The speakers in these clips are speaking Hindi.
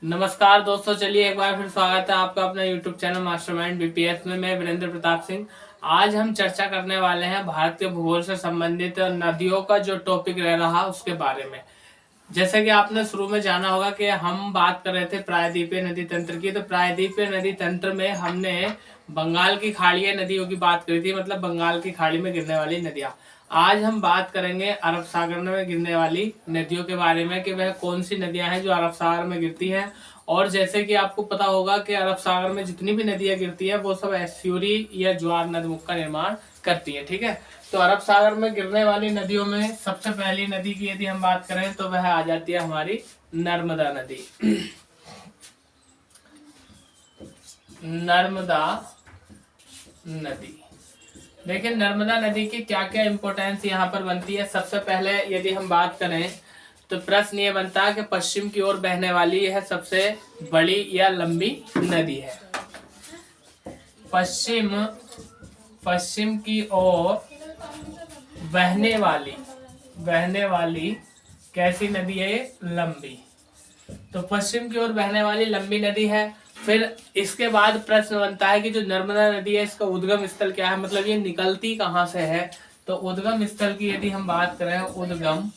नमस्कार दोस्तों, चलिए एक बार फिर स्वागत है आपका अपना YouTube चैनल मास्टरमाइंड बीपीएस में। मैं वीरेंद्र प्रताप सिंह। आज हम चर्चा करने वाले हैं भारत के भूगोल से संबंधित नदियों का जो टॉपिक रह रहा उसके बारे में। जैसे कि आपने शुरू में जाना होगा कि हम बात कर रहे थे प्रायद्वीपीय नदी तंत्र की। तो प्रायद्वीपीय नदी तंत्र में हमने बंगाल की खाड़ीय नदियों की बात करी थी, मतलब बंगाल की खाड़ी में गिरने वाली नदियां। आज हम बात करेंगे अरब सागर में गिरने वाली नदियों के बारे में कि वह कौन सी नदियां हैं जो अरब सागर में गिरती हैं। और जैसे कि आपको पता होगा कि अरब सागर में जितनी भी नदियां गिरती हैं वो सब एस्च्यूरी या ज्वार नदमुख का निर्माण करती है। ठीक है, तो अरब सागर में गिरने वाली नदियों में सबसे पहली नदी की यदि हम बात करें तो वह आ जाती है हमारी नर्मदा नदी। नर्मदा नदी, देखिए नर्मदा नदी की क्या क्या इंपॉर्टेंस यहाँ पर बनती है। सबसे पहले यदि हम बात करें तो प्रश्न ये बनता है कि पश्चिम की ओर बहने वाली यह सबसे बड़ी या लंबी नदी है। पश्चिम की ओर बहने वाली कैसी नदी है? लंबी। तो पश्चिम की ओर बहने वाली लंबी नदी है। फिर इसके बाद प्रश्न बनता है कि जो नर्मदा नदी है इसका उद्गम स्थल क्या है, मतलब ये निकलती कहाँ से है। तो उद्गम स्थल की यदि हम बात करें, उद्गम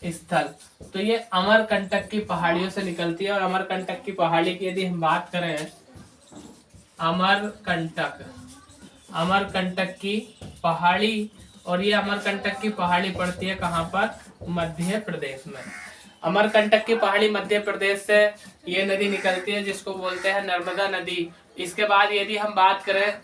स्थल, तो ये अमरकंटक की पहाड़ियों से निकलती है। और अमरकंटक की पहाड़ी की यदि हम बात करें, अमरकंटक की पहाड़ी, और ये अमरकंटक की पहाड़ी पड़ती है कहाँ पर? मध्य प्रदेश में। अमरकंटक की पहाड़ी मध्य प्रदेश से ये नदी निकलती है जिसको बोलते हैं नर्मदा नदी। इसके बाद यदि हम बात करें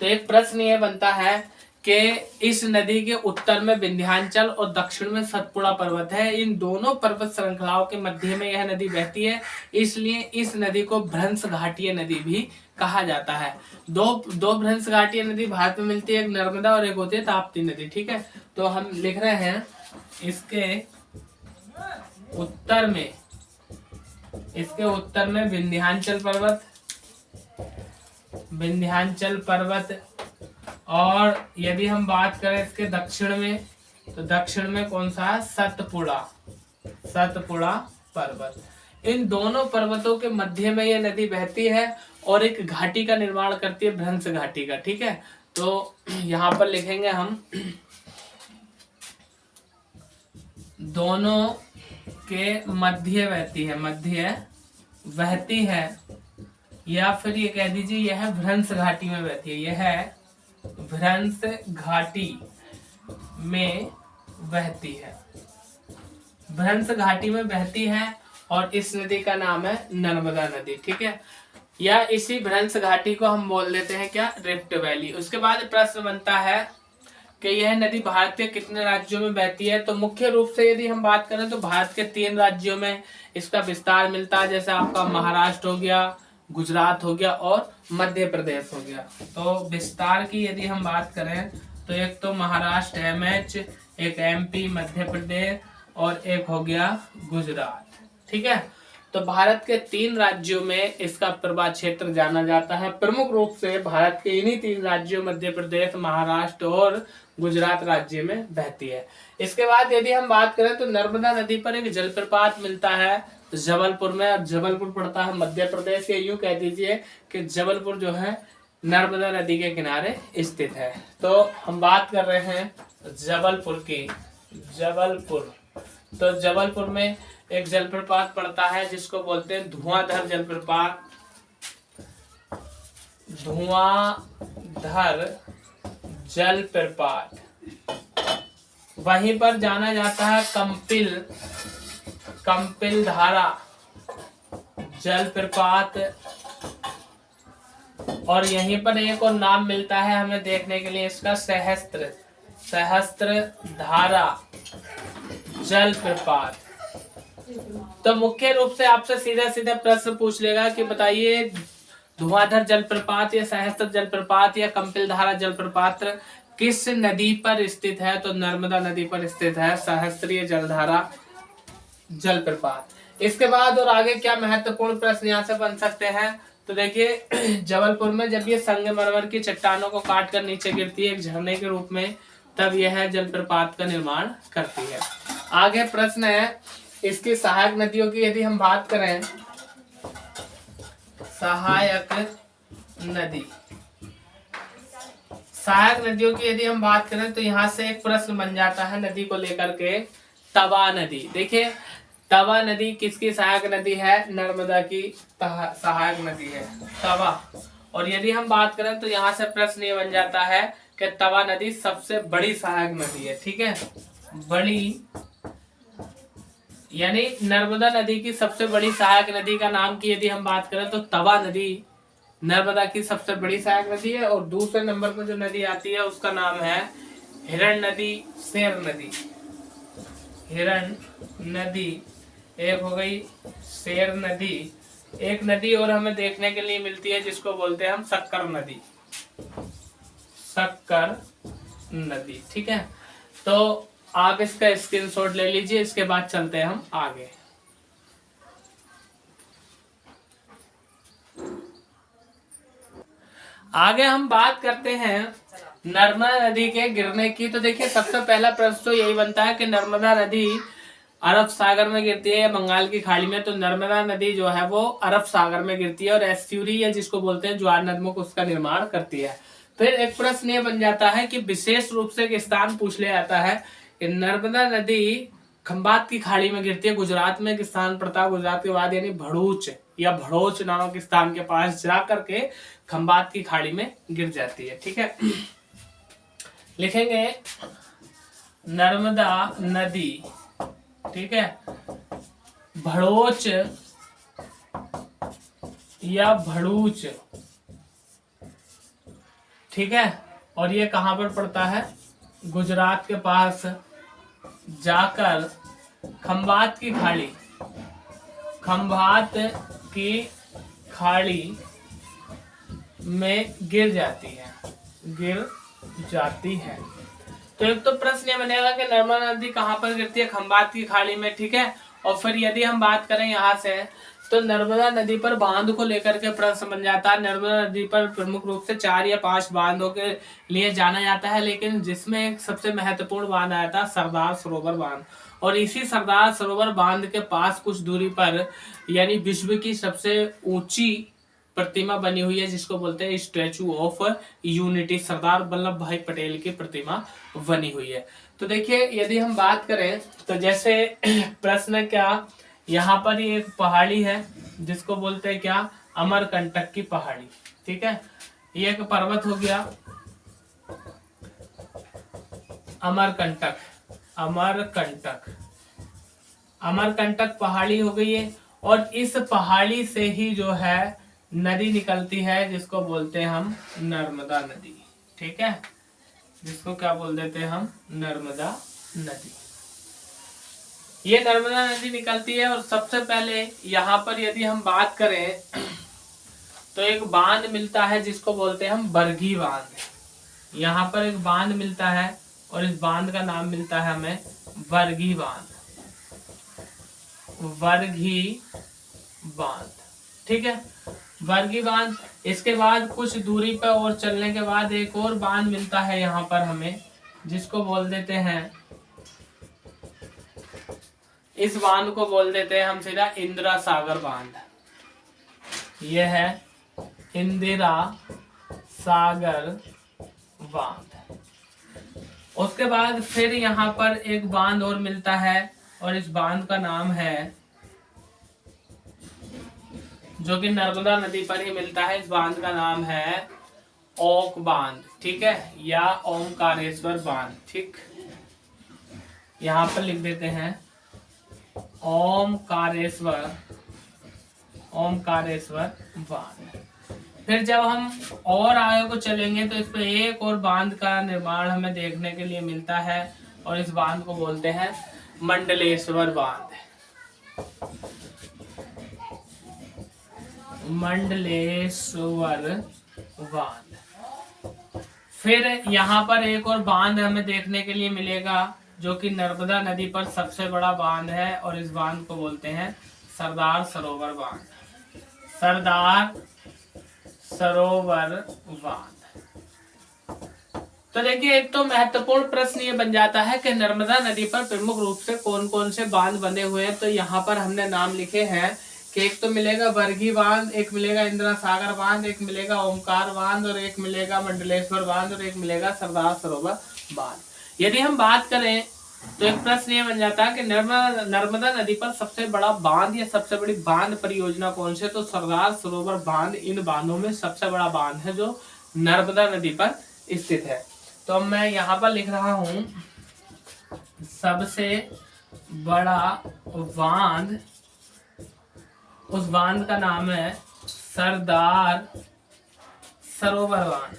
तो एक प्रश्न ये बनता है कि इस नदी के उत्तर में विंध्याचल और दक्षिण में सतपुड़ा पर्वत है। इन दोनों पर्वत श्रृंखलाओं के मध्य में यह नदी बहती है, इसलिए इस नदी को भ्रंश घाटीय नदी भी कहा जाता है। दो भ्रंश घाटीय नदी भारत में मिलती है, एक नर्मदा और एक होती है ताप्ती नदी। ठीक है, तो हम लिख रहे हैं इसके उत्तर में विंध्याचल पर्वत, और यदि हम बात करें इसके दक्षिण में, तो दक्षिण में कौन सा है? सतपुड़ा पर्वत। इन दोनों पर्वतों के मध्य में यह नदी बहती है और एक घाटी का निर्माण करती है, भ्रंश घाटी का। ठीक है, तो यहाँ पर लिखेंगे हम दोनों के मध्य बहती है, या फिर ये कह दीजिए यह भ्रंश घाटी में बहती है। यह भ्रंश घाटी में बहती है, भ्रंश घाटी में बहती है, और इस नदी का नाम है नर्मदा नदी। ठीक है, या इसी भ्रंश घाटी को हम बोल देते हैं क्या? Rift valley. उसके बाद प्रश्न बनता है कि यह नदी भारत के कितने राज्यों में बहती है। तो मुख्य रूप से यदि हम बात करें तो भारत के 3 राज्यों में इसका विस्तार मिलता है, जैसे आपका महाराष्ट्र हो गया, गुजरात हो गया और मध्य प्रदेश हो गया। तो विस्तार की यदि हम बात करें तो एक तो महाराष्ट्र MH, एक MP मध्य प्रदेश, और एक हो गया गुजरात। ठीक है, तो भारत के 3 राज्यों में इसका प्रवाह क्षेत्र जाना जाता है। प्रमुख रूप से भारत के इन्हीं 3 राज्यों मध्य प्रदेश, महाराष्ट्र और गुजरात राज्य में बहती है। इसके बाद यदि हम बात करें तो नर्मदा नदी पर एक जलप्रपात मिलता है जबलपुर में, और जबलपुर पड़ता है मध्य प्रदेश। या यूं कह दीजिए कि जबलपुर जो है नर्मदा नदी के किनारे स्थित है। तो हम बात कर रहे हैं जबलपुर की। तो जबलपुर में एक जलप्रपात पड़ता है जिसको बोलते हैं धुआंधार जलप्रपात। वहीं पर जाना जाता है कंपिल धारा जलप्रपात, और यहीं पर एक और नाम मिलता है हमें देखने के लिए इसका, सहस्त्र धारा जलप्रपात। तो मुख्य रूप से आपसे सीधा प्रश्न पूछ लेगा कि बताइए धुआंधार जलप्रपात या सहस्त्र जलप्रपात या कंपिल धारा जलप्रपात किस नदी पर स्थित है? तो नर्मदा नदी पर स्थित है सहस्त्रीय जलधारा जलप्रपात। इसके बाद और आगे क्या महत्वपूर्ण प्रश्न यहाँ से बन सकते हैं? तो देखिए जबलपुर में जब ये संगमरमर की चट्टानों को काट कर नीचे गिरती है एक झरने के रूप में, तब यह जलप्रपात का निर्माण करती है। आगे प्रश्न है इसकी सहायक नदियों की यदि हम बात करें, सहायक नदी, सहायक नदियों की यदि हम बात करें तो यहाँ से एक प्रश्न बन जाता है नदी को लेकर के। तवा नदी, देखिए तवा नदी किसकी सहायक नदी है? नर्मदा की सहायक नदी है तवा। और यदि हम बात करें तो यहाँ से प्रश्न ये बन जाता है कि तवा नदी सबसे बड़ी सहायक नदी है। ठीक है, बड़ी, यानी नर्मदा नदी की सबसे बड़ी सहायक नदी का नाम की यदि हम बात करें तो तवा नदी नर्मदा की सबसे बड़ी सहायक नदी है। और दूसरे नंबर पर जो नदी आती है उसका नाम है हिरण नदी, शेर नदी। हिरण नदी एक हो गई, शेर नदी एक नदी और हमें देखने के लिए मिलती है जिसको बोलते हैं हम शक्कर नदी, शक्कर नदी। ठीक है, तो आप इसका स्क्रीनशॉट ले लीजिए, इसके बाद चलते हैं हम आगे। आगे हम बात करते हैं नर्मदा नदी के गिरने की। तो देखिए सबसे पहला प्रश्न तो यही बनता है कि नर्मदा नदी अरब सागर में गिरती है या बंगाल की खाड़ी में? तो नर्मदा नदी जो है वो अरब सागर में गिरती है और एस्ट्यूरी या जिसको बोलते हैं ज्वार नदमों को उसका निर्माण करती है। फिर एक प्रश्न ये बन जाता है कि विशेष रूप से एक स्थान पूछ लिया जाता है कि नर्मदा नदी खंबात की खाड़ी में गिरती है, गुजरात में एक स्थान पड़ता है, गुजरात के बाद यानी भरूच या भड़ोच नामक स्थान के पास जा करके खंबात की खाड़ी में गिर जाती है। ठीक है, लिखेंगे नर्मदा नदी, ठीक है, भड़ोच या भड़ूच, ठीक है, और ये कहां पर पड़ता है? गुजरात के पास जाकर खंबात की खाड़ी, खंबात की खाड़ी में गिर जाती है, गिर जाती है। तो एक तो प्रश्न ये बनेगा कि नर्मदा नदी कहाँ पर गिरती है? खंबात की खाड़ी में। ठीक है, और फिर यदि हम बात करें यहाँ से तो नर्मदा नदी पर बांध को लेकर के प्रश्न बन जाता है। नर्मदा नदी पर प्रमुख रूप से 4 या 5 बांधों के लिए जाना जाता है, लेकिन जिसमें एक सबसे महत्वपूर्ण बांध आया था सरदार सरोवर बांध। और इसी सरदार सरोवर बांध के पास कुछ दूरी पर यानी विश्व की सबसे ऊंची प्रतिमा बनी हुई है जिसको बोलते हैं statue of unity, Sardar Vallabh भाई पटेल की प्रतिमा बनी हुई है। तो देखिए यदि हम बात करें तो जैसे प्रश्न क्या, यहाँ पर ये एक पहाड़ी है जिसको बोलते हैं क्या? अमरकंटक की पहाड़ी। ठीक है, ये एक पर्वत हो गया अमरकंटक, अमरकंटक, अमरकंटक पहाड़ी हो गई है। और इस पहाड़ी से ही जो है नदी निकलती है जिसको बोलते हैं हम नर्मदा नदी। ठीक है, जिसको क्या बोल देते हैं हम? नर्मदा नदी। ये नर्मदा नदी निकलती है और सबसे पहले यहाँ पर यदि हम बात करें तो एक बांध मिलता है जिसको बोलते हैं हम बरगी बांध। यहाँ पर एक बांध मिलता है और इस बांध का नाम मिलता है हमें बरगी बांध, बरगी बांध। ठीक है, बरगी बांध। इसके बाद कुछ दूरी पर और चलने के बाद एक और बांध मिलता है यहाँ पर हमें जिसको बोल देते हैं, इस बांध को बोल देते हैं हम सीधा इंदिरा सागर बांध। यह है इंदिरा सागर बांध। उसके बाद फिर यहाँ पर एक बांध और मिलता है और इस बांध का नाम है, जो कि नर्मदा नदी पर ही मिलता है, इस बांध का नाम है ओक बांध। ठीक है, या ओमकारेश्वर बांध। ठीक, यहाँ पर लिख देते हैं ओमकारेश्वर, ओमकारेश्वर बांध। फिर जब हम और आगे को चलेंगे तो इस पर एक और बांध का निर्माण हमें देखने के लिए मिलता है और इस बांध को बोलते हैं मंडलेश्वर बांध, मंडलेश्वर बांध। फिर यहाँ पर एक और बांध हमें देखने के लिए मिलेगा जो कि नर्मदा नदी पर सबसे बड़ा बांध है और इस बांध को बोलते हैं सरदार सरोवर बांध, सरदार सरोवर बांध। तो देखिए, एक तो महत्वपूर्ण प्रश्न ये बन जाता है कि नर्मदा नदी पर प्रमुख रूप से कौन कौन से बांध बने हुए हैं। तो यहाँ पर हमने नाम लिखे हैं कि एक तो मिलेगा बरगी बांध, एक मिलेगा इंदिरा सागर बांध, एक मिलेगा ओमकार बांध, और एक मिलेगा मंडलेश्वर बांध, और एक मिलेगा सरदार सरोवर बांध। यदि हम बात करें तो एक प्रश्न ये बन जाता है कि नर्मदा नदी पर सबसे बड़ा बांध या सबसे बड़ी बांध परियोजना कौन सी है। तो सरदार सरोवर बांध इन बांधों में सबसे बड़ा बांध है जो नर्मदा नदी पर स्थित है। तो अब मैं यहाँ पर लिख रहा हूं, सबसे बड़ा बांध, उस बांध का नाम है सरदार सरोवर बांध,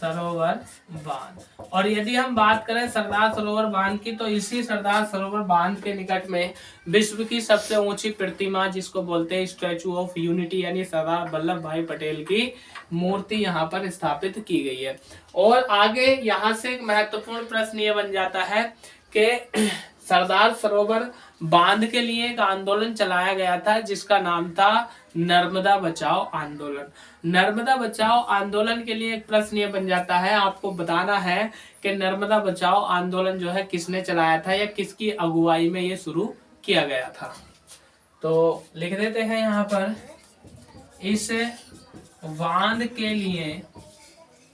सरोवर बांध। और यदि हम बात करें सरदार सरोवर बांध की, तो इसी सरदार सरोवर बांध के निकट में विश्व की सबसे ऊंची प्रतिमा, जिसको बोलते हैं स्टैचू ऑफ यूनिटी, यानी सरदार वल्लभ भाई पटेल की मूर्ति यहाँ पर स्थापित की गई है। और आगे यहाँ से एक महत्वपूर्ण प्रश्न ये बन जाता है कि सरदार सरोवर बांध के लिए एक आंदोलन चलाया गया था जिसका नाम था नर्मदा बचाओ आंदोलन। नर्मदा बचाओ आंदोलन के लिए एक प्रश्न ये बन जाता है, आपको बताना है कि नर्मदा बचाओ आंदोलन जो है किसने चलाया था या किसकी अगुवाई में ये शुरू किया गया था। तो लिख देते हैं यहाँ पर, इस बांध के लिए,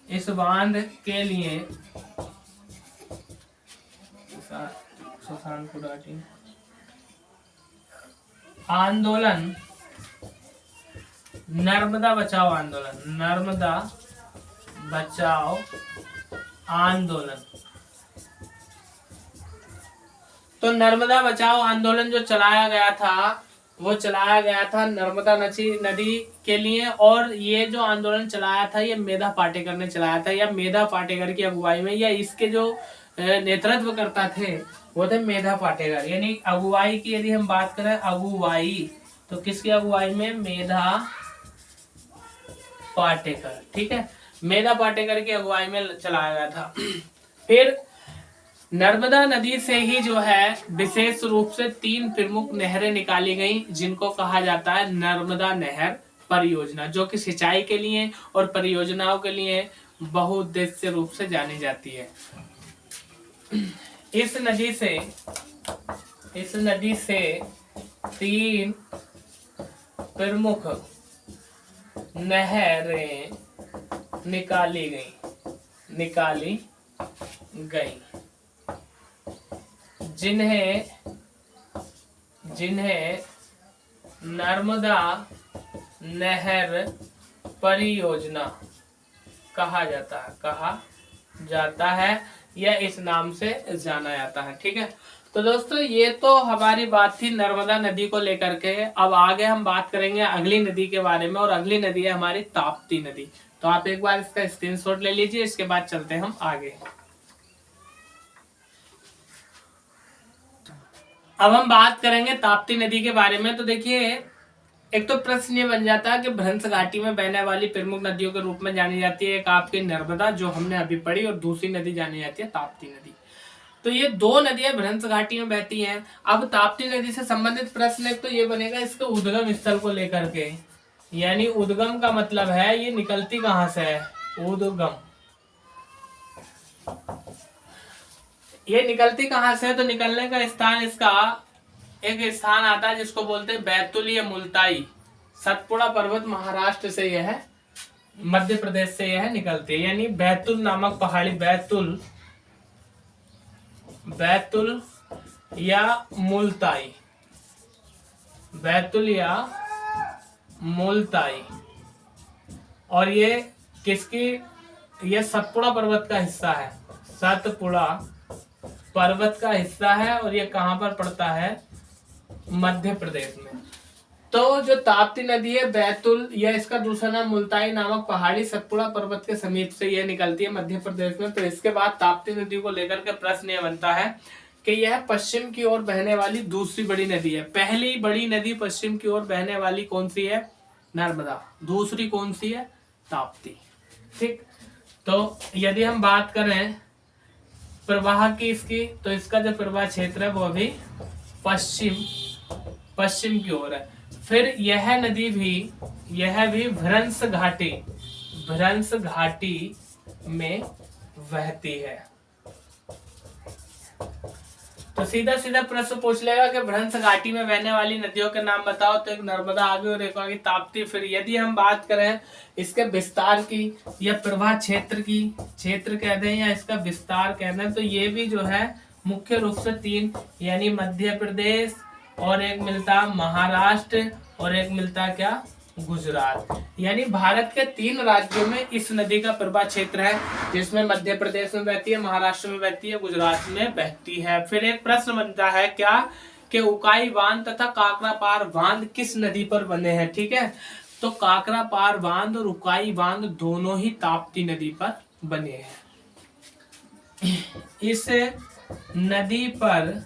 इस बांध के लिए आंदोलन नर्मदा बचाओ आंदोलन, नर्मदा बचाओ आंदोलन। तो नर्मदा बचाओ आंदोलन जो चलाया गया था वो चलाया गया था नर्मदा नदी के लिए। और ये जो आंदोलन चलाया था ये मेधा पाटेकर ने चलाया था, या मेधा पाटेकर की अगुवाई में, या इसके जो नेतृत्व करता थे वो थे मेधा पाटेकर। यानी अगुवाई की यदि हम बात करें, अगुवाई तो किसकी अगुवाई में, मेधा पाटेकर। ठीक है, मेधा पाटेकर की अगुवाई में चलाया गया था। फिर नर्मदा नदी से ही जो है विशेष रूप से 3 प्रमुख नहरें निकाली गई जिनको कहा जाता है नर्मदा नहर परियोजना, जो कि सिंचाई के लिए और परियोजनाओं के लिए बहुउद्देश्य रूप से जानी जाती है। इस नदी से 3 प्रमुख नहरें निकाली गई जिन्हें नर्मदा नहर परियोजना कहा जाता है या इस नाम से जाना जाता है। ठीक है, तो दोस्तों ये तो हमारी बात थी नर्मदा नदी को लेकर के। अब आगे हम बात करेंगे अगली नदी के बारे में, और अगली नदी है हमारी ताप्ती नदी। तो आप एक बार इसका स्क्रीनशॉट ले लीजिए, इसके बाद चलते हैं हम आगे। अब हम बात करेंगे ताप्ती नदी के बारे में। तो देखिए, एक तो प्रश्न ये बन जाता है कि भ्रंश घाटी में बहने वाली प्रमुख नदियों के रूप में जानी जाती है एक आपकी नर्मदा, जो हमने अभी पढ़ी, और दूसरी नदी जानी जाती है ताप्ती नदी। तो ये 2 नदियां भ्रंश घाटी में बहती हैं। अब ताप्ती नदी से संबंधित प्रश्न एक तो ये बनेगा इसके उद्गम स्थल को लेकर के, यानी उद्गम का मतलब है ये निकलती कहाँ से है, उद्गम, ये निकलती कहाँ से है। तो निकलने का स्थान इसका एक स्थान आता है जिसको बोलते हैं बैतुल या मुल्ताई। सतपुड़ा पर्वत महाराष्ट्र से यह है, मध्य प्रदेश से यह निकलती है, यानी बैतुल नामक पहाड़ी, बैतुल या मुल्ताई, बैतुल या मुल्ताई। और ये किसकी, ये सतपुड़ा पर्वत का हिस्सा है, सतपुड़ा पर्वत का हिस्सा है, और ये कहाँ पर पड़ता है, मध्य प्रदेश में। तो जो ताप्ती नदी है बैतुल या इसका दूसरा नाम मुल्ताई नामक पहाड़ी सतपुड़ा पर्वत के समीप से यह निकलती है मध्य प्रदेश में। तो इसके बाद ताप्ती नदी को लेकर के प्रश्न यह बनता है कि यह पश्चिम की ओर बहने वाली दूसरी बड़ी नदी है। पहली बड़ी नदी पश्चिम की ओर बहने वाली कौन सी है, नर्मदा। दूसरी कौन सी है, ताप्ती। ठीक, तो यदि हम बात करें प्रवाह की इसकी, तो इसका जो प्रवाह क्षेत्र है वो अभी पश्चिम की ओर है। फिर यह नदी भी भ्रंश घाटी में बहती है। तो सीधा सीधा प्रश्न पूछ लेगा कि भ्रंश घाटी में बहने वाली नदियों के नाम बताओ, तो एक नर्मदा आगे और एक आगे ताप्ती। फिर यदि हम बात करें इसके विस्तार की या प्रवाह क्षेत्र की, क्षेत्र कह दें या इसका विस्तार कह दें, तो ये भी जो है मुख्य रूप से 3, यानी मध्य प्रदेश, और एक मिलता महाराष्ट्र, और एक मिलता क्या गुजरात। यानी भारत के 3 राज्यों में इस नदी का प्रवाह क्षेत्र है, जिसमें मध्य प्रदेश में बहती है, महाराष्ट्र में बहती है, गुजरात में बहती है। फिर एक प्रश्न बनता है क्या कि उकाई बांध तथा काकरापार बांध किस नदी पर बने हैं। ठीक है, तो काकरापार बांध और उकाई बांध दोनों ही ताप्ती नदी पर बने हैं। इस नदी पर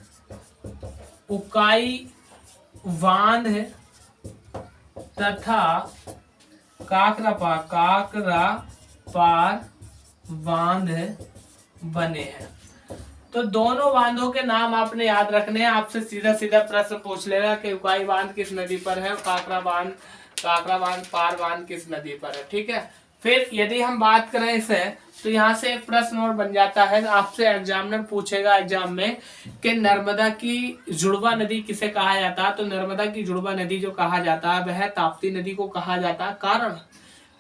उकाई बांध तथा काकरापार बांध बने हैं। तो दोनों बांधों के नाम आपने याद रखने हैं। आपसे सीधा सीधा प्रश्न पूछ लेगा कि उकाई बांध किस नदी पर है, काकरा बांध पार बांध किस नदी पर है। ठीक है, फिर यदि हम बात करें इसे, तो यहाँ से एक प्रश्न और बन जाता है, आपसे एग्जामिनर पूछेगा एग्जाम में कि नर्मदा की जुड़वा नदी किसे कहा जाता है। तो नर्मदा की जुड़वा नदी जो कहा जाता है वह ताप्ती नदी को कहा जाता है।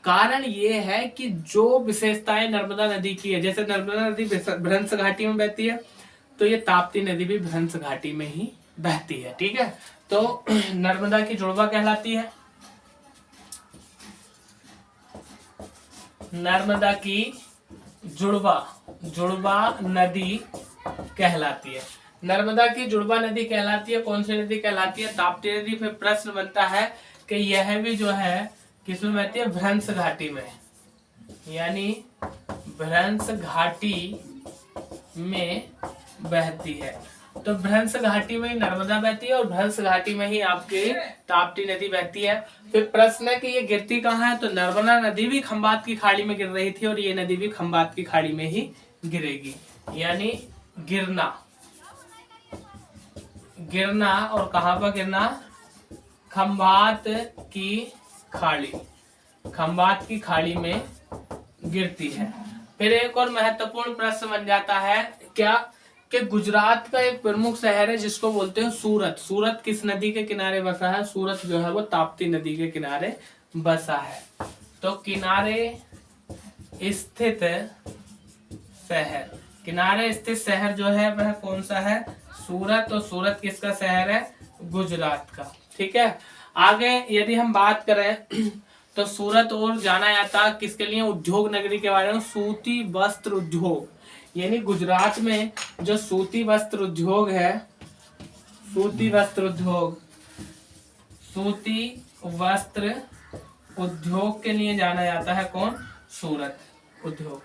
कारण ये है कि जो विशेषताएं नर्मदा नदी की है, जैसे नर्मदा नदी भ्रंश घाटी में बहती है, तो ये ताप्ती नदी भी भ्रंश घाटी में ही बहती है। ठीक है, तो नर्मदा की जुड़वा कहलाती है, नर्मदा की जुड़वा नदी कहलाती है। नर्मदा की जुड़वा नदी कहलाती है। कौन सी नदी कहलाती है? ताप्ती नदी। फिर प्रश्न बनता है कि यह भी जो है किसमें बहती है? भ्रंश घाटी में, यानी भ्रंश घाटी में बहती है। तो भ्रंश घाटी में ही नर्मदा बहती है और भ्रंश घाटी में ही आपकी ताप्ती नदी बहती है। फिर प्रश्न है कि ये गिरती कहाँ है? तो नर्मदा नदी भी खंबात की खाड़ी में गिर रही थी और ये नदी भी खंबात की खाड़ी में ही गिरेगी, यानी गिरना और कहाँ पर गिरना? खंबात की खाड़ी में गिरती है। फिर एक और महत्वपूर्ण प्रश्न बन जाता है क्या कि गुजरात का एक प्रमुख शहर है जिसको बोलते हैं सूरत। सूरत किस नदी के किनारे बसा है? सूरत जो है वो ताप्ती नदी के किनारे बसा है। तो किनारे स्थित शहर जो है वह कौन सा है? सूरत। और सूरत किसका शहर है? गुजरात का। ठीक है, आगे यदि हम बात करें तो सूरत और जाना जाता किसके लिए? उद्योग नगरी के बारे में, सूती वस्त्र उद्योग। यानी गुजरात में जो सूती वस्त्र उद्योग है, सूती वस्त्र उद्योग के लिए जाना जाता है। कौन? सूरत उद्योग।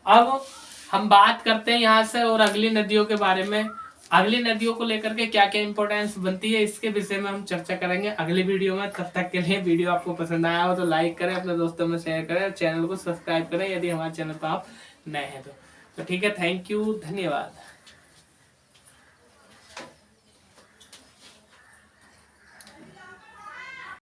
अब हम बात करते हैं यहाँ से और अगली नदियों के बारे में। अगली नदियों को लेकर के क्या क्या इंपॉर्टेंस बनती है, इसके विषय में हम चर्चा करेंगे अगली वीडियो में। तब तक के लिए वीडियो आपको पसंद आया हो तो लाइक करें, अपने दोस्तों में शेयर करें और चैनल को सब्सक्राइब करें यदि हमारे चैनल पर आप नए हैं तो ठीक है। थैंक यू, धन्यवाद।